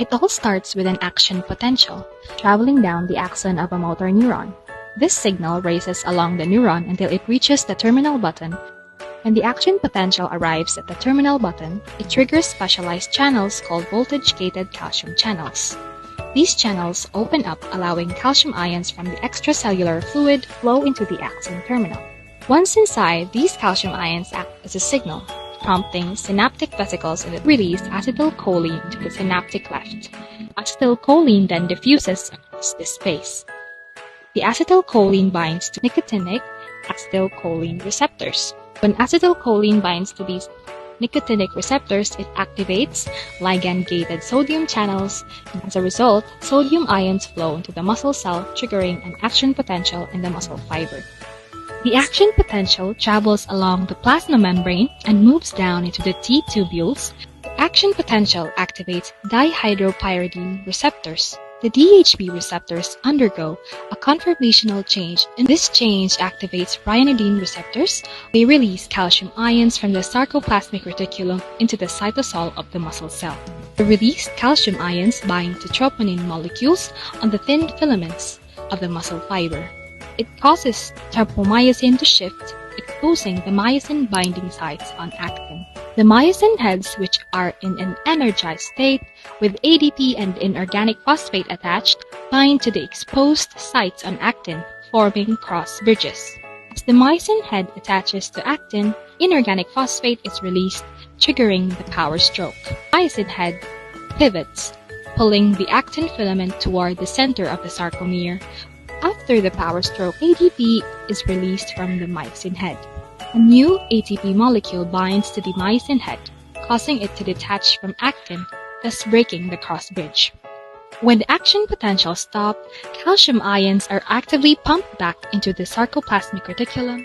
It all starts with an action potential, traveling down the axon of a motor neuron. This signal races along the neuron until it reaches the terminal button. When the action potential arrives at the terminal button, it triggers specialized channels called voltage-gated calcium channels. These channels open up, allowing calcium ions from the extracellular fluid flow into the axon terminal. Once inside, these calcium ions act as a signal, prompting synaptic vesicles to release acetylcholine to the synaptic cleft. Acetylcholine then diffuses across this space. The acetylcholine binds to nicotinic acetylcholine receptors. When acetylcholine binds to these nicotinic receptors, it activates ligand-gated sodium channels, and as a result, sodium ions flow into the muscle cell, triggering an action potential in the muscle fiber. The action potential travels along the plasma membrane and moves down into the T-tubules. The action potential activates dihydropyridine receptors. The DHP receptors undergo a conformational change, and this change activates ryanodine receptors. They release calcium ions from the sarcoplasmic reticulum into the cytosol of the muscle cell. The released calcium ions bind to troponin molecules on the thin filaments of the muscle fiber. It causes tropomyosin to shift, exposing the myosin binding sites on actin. The myosin heads, which are in an energized state with ADP and inorganic phosphate attached, bind to the exposed sites on actin, forming cross bridges. As the myosin head attaches to actin, inorganic phosphate is released, triggering the power stroke. Myosin head pivots, pulling the actin filament toward the center of the sarcomere. After the power stroke, ADP is released from the myosin head. A new ATP molecule binds to the myosin head, causing it to detach from actin, thus breaking the cross bridge. When the action potential stops, calcium ions are actively pumped back into the sarcoplasmic reticulum.